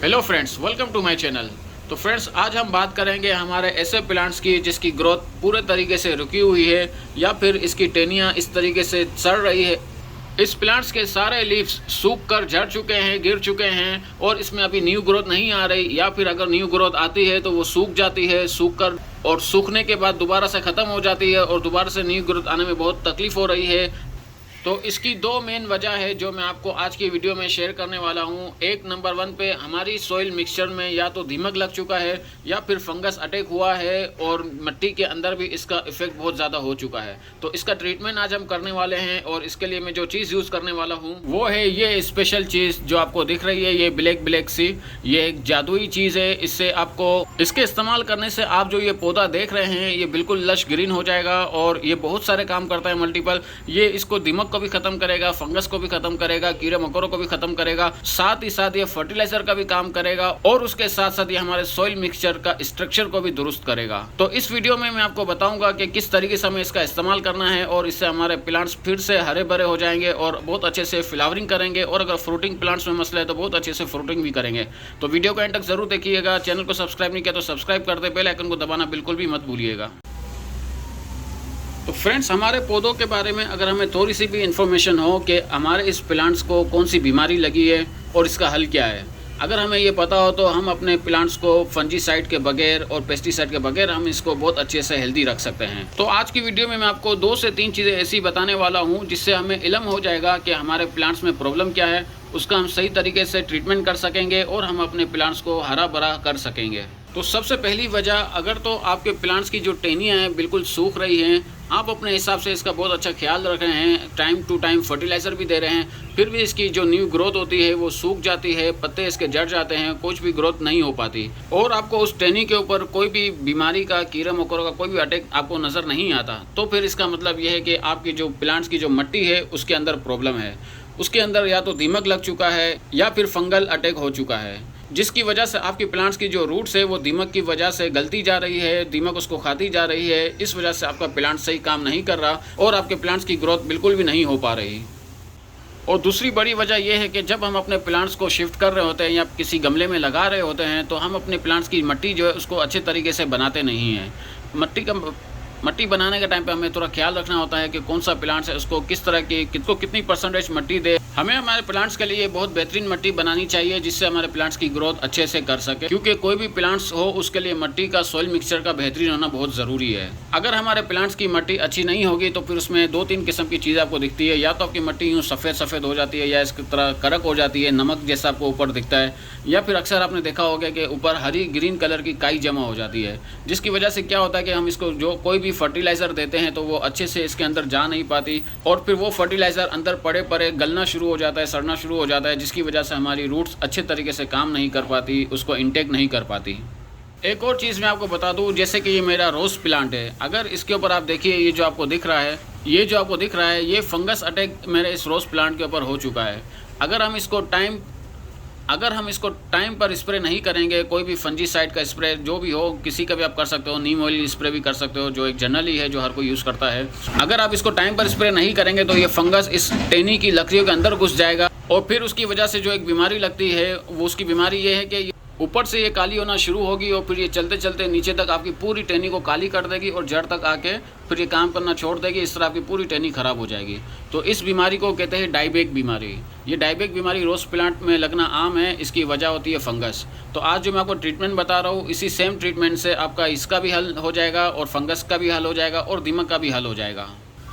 Hello friends, welcome to my channel. तो friends, आज हम बात करेंगे हमारे ऐसे प्लांट्स की जिसकी ग्रोथ पूरे तरीके से रुकी हुई है या फिर इसकी टहनियाँ इस तरीके से सड़ रही है। इस प्लांट्स के सारे लीव्स सूख कर झड़ चुके हैं, गिर चुके हैं और इसमें अभी न्यू ग्रोथ नहीं आ रही, या फिर अगर न्यू ग्रोथ आती है तो वो सूख जाती है, सूख कर और सूखने के बाद दोबारा से ख़त्म हो जाती है और दोबारा से न्यू ग्रोथ आने में बहुत तकलीफ़ हो रही है। तो इसकी दो मेन वजह है जो मैं आपको आज की वीडियो में शेयर करने वाला हूँ। एक नंबर 1 पे हमारी सॉइल मिक्सचर में या तो दीमक लग चुका है या फिर फंगस अटैक हुआ है और मिट्टी के अंदर भी इसका इफेक्ट बहुत ज़्यादा हो चुका है। तो इसका ट्रीटमेंट आज हम करने वाले हैं और इसके लिए मैं जो चीज़ यूज़ करने वाला हूँ वो है ये स्पेशल चीज़ जो आपको दिख रही है, ये ब्लैक सी। ये एक जादुई चीज़ है। इससे आपको इसके इस्तेमाल करने से आप जो ये पौधा देख रहे हैं ये बिल्कुल लश ग्रीन हो जाएगा और ये बहुत सारे काम करता है मल्टीपल। ये इसको दीमक को भी खत्म करेगा, फंगस को भी खत्म करेगा, कीड़े मकोड़ों को भी खत्म करेगा, साथ ही साथ ये फर्टिलाइजर का भी काम करेगा और उसके साथ साथ ये हमारे सॉइल मिक्सचर का स्ट्रक्चर को भी दुरुस्त करेगा। तो इस वीडियो में मैं आपको बताऊंगा कि किस तरीके से हमें इसका इस्तेमाल करना है और इससे हमारे प्लांट्स फिर से हरे भरे हो जाएंगे और बहुत अच्छे से फ्लावरिंग करेंगे और अगर फ्रूटिंग प्लांट्स में मसला है तो बहुत अच्छे से फ्रूटिंग भी करेंगे। तो वीडियो को एंड तक जरूर देखिएगा। चैनल को सब्सक्राइब नहीं किया तो सब्सक्राइब कर दे, बेल आइकन को दबाना बिल्कुल भी मत भूलिएगा। तो फ्रेंड्स, हमारे पौधों के बारे में अगर हमें थोड़ी सी भी इन्फॉर्मेशन हो कि हमारे इस प्लांट्स को कौन सी बीमारी लगी है और इसका हल क्या है, अगर हमें ये पता हो तो हम अपने प्लांट्स को फंजीसाइड के बगैर और पेस्टिसाइड के बगैर हम इसको बहुत अच्छे से हेल्दी रख सकते हैं। तो आज की वीडियो में मैं आपको 2 से 3 चीज़ें ऐसी बताने वाला हूँ जिससे हमें इल्म हो जाएगा कि हमारे प्लांट्स में प्रॉब्लम क्या है, उसका हम सही तरीके से ट्रीटमेंट कर सकेंगे और हम अपने प्लांट्स को हरा भरा कर सकेंगे। तो सबसे पहली वजह, अगर तो आपके प्लांट्स की जो टहनियाँ हैं बिल्कुल सूख रही हैं, आप अपने हिसाब से इसका बहुत अच्छा ख्याल रख रहे हैं, टाइम टू टाइम फर्टिलाइज़र भी दे रहे हैं, फिर भी इसकी जो न्यू ग्रोथ होती है वो सूख जाती है, पत्ते इसके जड़ जाते हैं, कुछ भी ग्रोथ नहीं हो पाती और आपको उस टहनी के ऊपर कोई भी बीमारी का, कीड़ा मकोड़ों का कोई भी अटैक आपको नज़र नहीं आता, तो फिर इसका मतलब यह है कि आपकी जो प्लांट्स की जो मिट्टी है उसके अंदर प्रॉब्लम है। उसके अंदर या तो दीमक लग चुका है या फिर फंगल अटैक हो चुका है, जिसकी वजह से आपकी प्लांट्स की जो रूट्स है वो दीमक की वजह से गलती जा रही है, दीमक उसको खाती जा रही है। इस वजह से आपका प्लांट सही काम नहीं कर रहा और आपके प्लांट्स की ग्रोथ बिल्कुल भी नहीं हो पा रही। और दूसरी बड़ी वजह यह है कि जब हम अपने प्लांट्स को शिफ्ट कर रहे होते हैं या किसी गमले में लगा रहे होते हैं तो हम अपने प्लांट्स की मिट्टी जो है उसको अच्छे तरीके से बनाते नहीं हैं। मिट्टी बनाने के टाइम पे हमें थोड़ा ख्याल रखना होता है कि कौन सा प्लांट्स है उसको किस तरह की, किसको कितनी परसेंटेज मिट्टी दे। हमें हमारे प्लांट्स के लिए बहुत बेहतरीन मिट्टी बनानी चाहिए जिससे हमारे प्लांट्स की ग्रोथ अच्छे से कर सके, क्योंकि कोई भी प्लांट्स हो उसके लिए मिट्टी का, सॉइल मिक्सचर का बेहतरीन होना बहुत ज़रूरी है। अगर हमारे प्लांट्स की मिट्टी अच्छी नहीं होगी तो फिर उसमें 2-3 किस्म की चीज़ आपको दिखती है। या तो आपकी मिट्टी यूँ सफ़ेद हो जाती है या इसकी तरह कड़क हो जाती है, नमक जैसा आपको ऊपर दिखता है, या फिर अक्सर आपने देखा होगा कि ऊपर हरी ग्रीन कलर की काई जमा हो जाती है, जिसकी वजह से क्या होता है कि हम इसको जो कोई भी फर्टिलाइज़र देते हैं तो वो अच्छे से इसके अंदर जा नहीं पाती और फिर वो फर्टिलाइज़र अंदर पड़े गलना शुरू हो जाता है, सड़ना शुरू हो जाता है, जिसकी वजह से हमारी रूट्स अच्छे तरीके से काम नहीं कर पाती, उसको इंटेक नहीं कर पाती। एक और चीज़ मैं आपको बता दूं, जैसे कि ये मेरा रोज़ प्लांट है, अगर इसके ऊपर आप देखिए ये जो आपको दिख रहा है, ये फंगस अटैक मेरे इस रोज़ प्लांट के ऊपर हो चुका है। अगर हम इसको टाइम पर स्प्रे नहीं करेंगे, कोई भी फंजीसाइड का स्प्रे जो भी हो, किसी का भी आप कर सकते हो, नीम ऑयल स्प्रे भी कर सकते हो जो एक जनरली है जो हर कोई यूज़ करता है। अगर आप इसको टाइम पर स्प्रे नहीं करेंगे तो ये फंगस इस टहनी की लकड़ियों के अंदर घुस जाएगा और फिर उसकी वजह से जो एक बीमारी लगती है वो उसकी बीमारी ये है कि ऊपर से ये काली होना शुरू होगी और फिर ये चलते चलते नीचे तक आपकी पूरी टहनी को काली कर देगी और जड़ तक आके फिर ये काम करना छोड़ देगी। इस तरह आपकी पूरी टहनी खराब हो जाएगी। तो इस बीमारी को कहते हैं डायबैक बीमारी। ये डायबैक बीमारी रोज़ प्लांट में लगना आम है, इसकी वजह होती है फंगस। तो आज जो मैं आपको ट्रीटमेंट बता रहा हूँ, इसी सेम ट्रीटमेंट से आपका इसका भी हल हो जाएगा और फंगस का भी हल हो जाएगा और दीमक का भी हल हो जाएगा।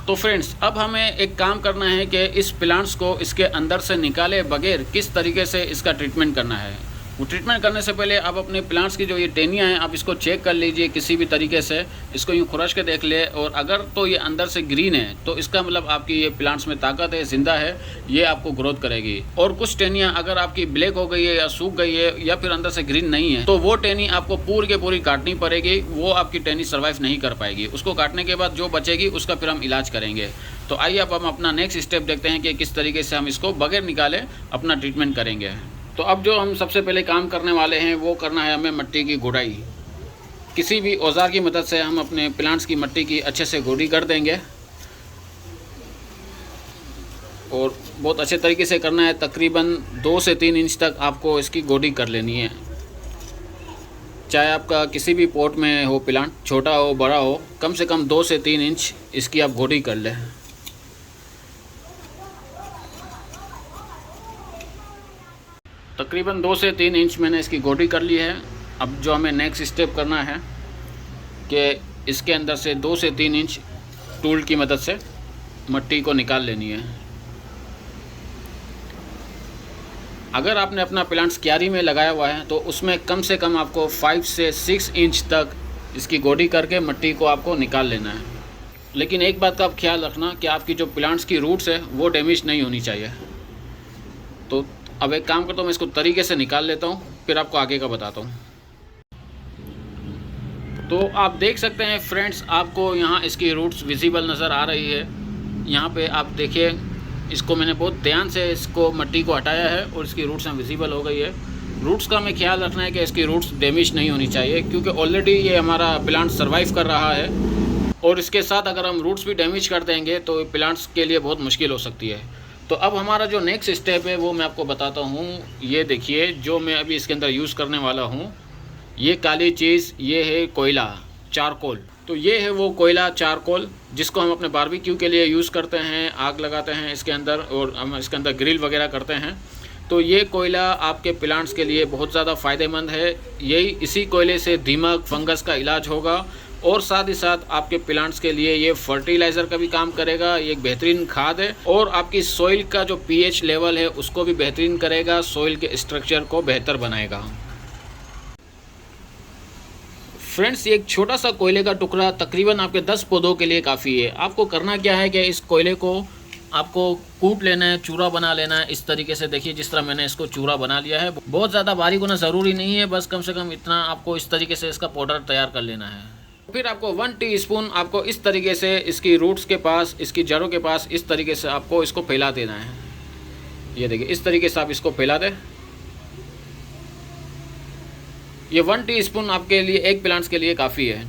तो फ्रेंड्स, अब हमें एक काम करना है कि इस प्लांट्स को इसके अंदर से निकाले बगैर किस तरीके से इसका ट्रीटमेंट करना है। वो ट्रीटमेंट करने से पहले आप अपने प्लांट्स की जो ये टहनियाँ हैं आप इसको चेक कर लीजिए किसी भी तरीके से, इसको यूँ खुरच के देख ले और अगर तो ये अंदर से ग्रीन है तो इसका मतलब आपकी ये प्लांट्स में ताकत है, जिंदा है, ये आपको ग्रोथ करेगी। और कुछ टहनियाँ अगर आपकी ब्लैक हो गई है या सूख गई है या फिर अंदर से ग्रीन नहीं है तो वो टहनी आपको पूरी के पूरी काटनी पड़ेगी, वो आपकी टहनी सर्वाइव नहीं कर पाएगी। उसको काटने के बाद जो बचेगी उसका फिर हम इलाज करेंगे। तो आइए अब हम अपना नेक्स्ट स्टेप देखते हैं कि किस तरीके से हम इसको बगैर निकाले अपना ट्रीटमेंट करेंगे। तो अब जो हम सबसे पहले काम करने वाले हैं वो करना है हमें मिट्टी की गुड़ाई। किसी भी औजार की मदद से हम अपने प्लांट्स की मिट्टी की अच्छे से गुड़ी कर देंगे और बहुत अच्छे तरीके से करना है। तकरीबन 2 से 3 इंच तक आपको इसकी गोडी कर लेनी है। चाहे आपका किसी भी पॉट में हो प्लांट, छोटा हो बड़ा हो, कम से कम 2 से 3 इंच इसकी आप गोडी कर लें। तकरीबन 2 से 3 इंच मैंने इसकी गोडी कर ली है। अब जो हमें नेक्स्ट स्टेप करना है कि इसके अंदर से 2 से 3 इंच टूल की मदद से मिट्टी को निकाल लेनी है। अगर आपने अपना प्लांट्स क्यारी में लगाया हुआ है तो उसमें कम से कम आपको 5 से 6 इंच तक इसकी गोडी करके मिट्टी को आपको निकाल लेना है। लेकिन एक बात का आप ख्याल रखना कि आपकी जो प्लांट्स की रूट्स है वो डैमेज नहीं होनी चाहिए। तो अब एक काम करता हूँ, मैं इसको तरीके से निकाल लेता हूँ, फिर आपको आगे का बताता हूँ। तो आप देख सकते हैं फ्रेंड्स, आपको यहाँ इसकी रूट्स विजिबल नज़र आ रही है। यहाँ पे आप देखिए, इसको मैंने बहुत ध्यान से इसको मिट्टी को हटाया है और इसकी रूट्स यहाँ विजिबल हो गई है। रूट्स का हमें ख्याल रखना है कि इसकी रूट्स डैमेज नहीं होनी चाहिए, क्योंकि ऑलरेडी ये हमारा प्लांट सर्वाइव कर रहा है और इसके साथ अगर हम रूट्स भी डैमेज कर देंगे तो प्लांट्स के लिए बहुत मुश्किल हो सकती है। तो अब हमारा जो नेक्स्ट स्टेप है वो मैं आपको बताता हूँ। ये देखिए, जो मैं अभी इसके अंदर यूज़ करने वाला हूँ, ये काली चीज़, ये है कोयला, चारकोल। तो ये है वो कोयला चारकोल जिसको हम अपने बारबेक्यू के लिए यूज़ करते हैं, आग लगाते हैं इसके अंदर और हम इसके अंदर ग्रिल वगैरह करते हैं। तो ये कोयला आपके प्लांट्स के लिए बहुत ज़्यादा फ़ायदेमंद है। इसी कोयले से दीमक, फंगस का इलाज होगा और साथ ही साथ आपके प्लांट्स के लिए ये फर्टिलाइज़र का भी काम करेगा। ये एक बेहतरीन खाद है और आपकी सॉइल का जो पीएच लेवल है उसको भी बेहतरीन करेगा, सॉइल के स्ट्रक्चर को बेहतर बनाएगा। फ्रेंड्स, ये एक छोटा सा कोयले का टुकड़ा तकरीबन आपके 10 पौधों के लिए काफ़ी है। आपको करना क्या है कि इस कोयले को आपको कूट लेना है, चूरा बना लेना है। इस तरीके से देखिए, जिस तरह मैंने इसको चूरा बना लिया है। बहुत ज़्यादा बारीक होना ज़रूरी नहीं है, बस कम से कम इतना आपको इस तरीके से इसका पाउडर तैयार कर लेना है। फिर आपको 1 टीस्पून आपको इस तरीके से इसकी रूट्स के पास, इसकी जड़ों के पास इस तरीके से आपको इसको फैला देना है। ये देखिए, इस तरीके से आप इसको फैला दें। ये 1 टीस्पून आपके लिए, एक प्लांट्स के लिए काफ़ी है।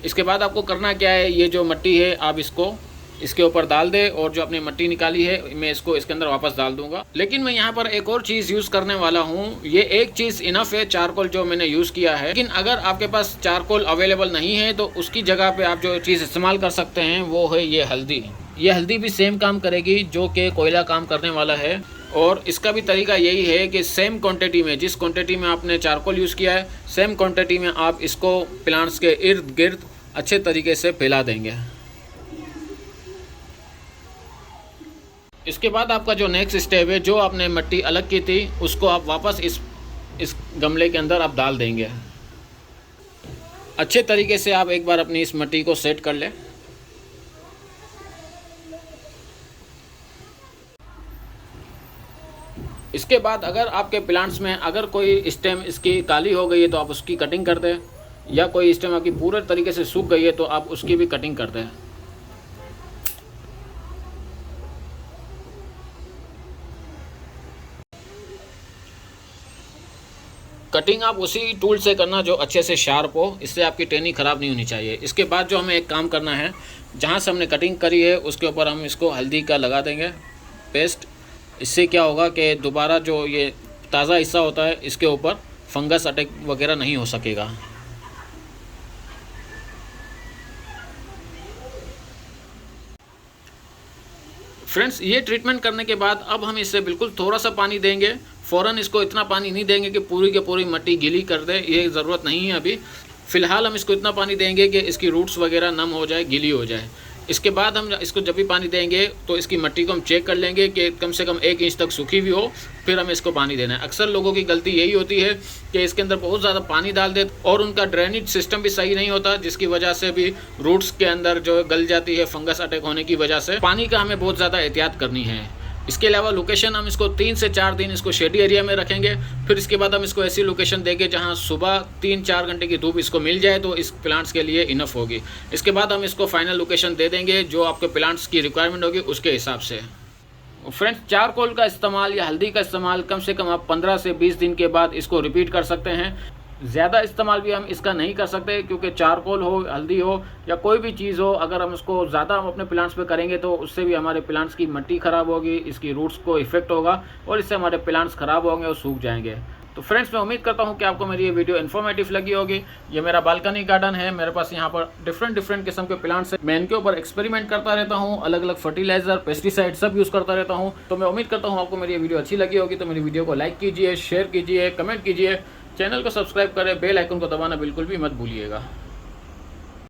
इसके बाद आपको करना क्या है, ये जो मिट्टी है आप इसको इसके ऊपर डाल दे और जो अपनी मिट्टी निकाली है मैं इसको इसके अंदर वापस डाल दूंगा। लेकिन मैं यहाँ पर एक और चीज़ यूज़ करने वाला हूँ। ये एक चीज़ इनफ है, चारकोल जो मैंने यूज़ किया है। लेकिन अगर आपके पास चारकोल अवेलेबल नहीं है तो उसकी जगह पे आप जो चीज़ इस्तेमाल कर सकते हैं वो है ये हल्दी। ये हल्दी भी सेम काम करेगी जो कि कोयला काम करने वाला है। और इसका भी तरीका यही है कि सेम क्वांटिटी में, जिस क्वांटिटी में आपने चारकोल यूज़ किया है, सेम क्वांटिटी में आप इसको प्लांट्स के इर्द गिर्द अच्छे तरीके से फैला देंगे। इसके बाद आपका जो नेक्स्ट स्टेप है, जो आपने मिट्टी अलग की थी उसको आप वापस इस गमले के अंदर आप डाल देंगे। अच्छे तरीके से आप एक बार अपनी इस मिट्टी को सेट कर लें। इसके बाद अगर आपके प्लांट्स में अगर कोई स्टेम इसकी काली हो गई है तो आप उसकी कटिंग कर दें, या कोई स्टेम आपकी पूरे तरीके से सूख गई है तो आप उसकी भी कटिंग कर दें। कटिंग आप उसी टूल से करना जो अच्छे से शार्प हो, इससे आपकी टहनी ख़राब नहीं होनी चाहिए। इसके बाद जो हमें एक काम करना है, जहाँ से हमने कटिंग करी है उसके ऊपर हम इसको हल्दी का लगा देंगे पेस्ट। इससे क्या होगा कि दोबारा जो ये ताज़ा हिस्सा होता है इसके ऊपर फंगस अटैक वगैरह नहीं हो सकेगा। फ्रेंड्स, ये ट्रीटमेंट करने के बाद अब हम इससे बिल्कुल थोड़ा सा पानी देंगे। फ़ौरन इसको इतना पानी नहीं देंगे कि पूरी की पूरी मिट्टी गीली कर दे, ये ज़रूरत नहीं है अभी। फ़िलहाल हम इसको इतना पानी देंगे कि इसकी रूट्स वगैरह नम हो जाए, गीली हो जाए। इसके बाद हम इसको जब भी पानी देंगे तो इसकी मिट्टी को हम चेक कर लेंगे कि कम से कम 1 इंच तक सूखी भी हो, फिर हमें इसको पानी देना है। अक्सर लोगों की गलती यही होती है कि इसके अंदर बहुत ज़्यादा पानी डाल दे और उनका ड्रेनेज सिस्टम भी सही नहीं होता, जिसकी वजह से भी रूट्स के अंदर जो गल जाती है फंगस अटैक होने की वजह से। पानी का हमें बहुत ज़्यादा एहतियात करनी है। इसके अलावा लोकेशन हम इसको 3 से 4 दिन इसको शेडी एरिया में रखेंगे। फिर इसके बाद हम इसको ऐसी लोकेशन देंगे जहां सुबह 3-4 घंटे की धूप इसको मिल जाए तो इस प्लांट्स के लिए इनफ होगी। इसके बाद हम इसको फाइनल लोकेशन दे देंगे जो आपके प्लांट्स की रिक्वायरमेंट होगी उसके हिसाब से। फ्रेंड्स, चारकोल का इस्तेमाल या हल्दी का इस्तेमाल कम से कम आप 15 से 20 दिन के बाद इसको रिपीट कर सकते हैं। ज़्यादा इस्तेमाल भी हम इसका नहीं कर सकते, क्योंकि चारकोल हो, हल्दी हो या कोई भी चीज़ हो, अगर हम उसको ज़्यादा अपने प्लांट्स पे करेंगे तो उससे भी हमारे प्लांट्स की मिट्टी ख़राब होगी, इसकी रूट्स को इफेक्ट होगा और इससे हमारे प्लांट्स ख़राब होंगे और सूख जाएंगे। तो फ्रेंड्स, मैं उम्मीद करता हूँ कि आपको मेरी ये वीडियो इन्फॉर्मेटिव लगी होगी। ये मेरा बालकनी गार्डन है, मेरे पास यहाँ पर डिफरेंट किस्म के प्लांट्स हैं। मैं इनके ऊपर एक्सपेरिमेंट करता रहता हूँ, अलग अलग फर्टिलाइजर, पेस्टिसाइड सब यूज़ करता रहता हूँ। तो मैं उम्मीद करता हूँ आपको मेरी ये वीडियो अच्छी लगी होगी। तो मेरी वीडियो को लाइक कीजिए, शेयर कीजिए, कमेंट कीजिए, चैनल को सब्सक्राइब करें, बेल आइकन को दबाना बिल्कुल भी मत भूलिएगा।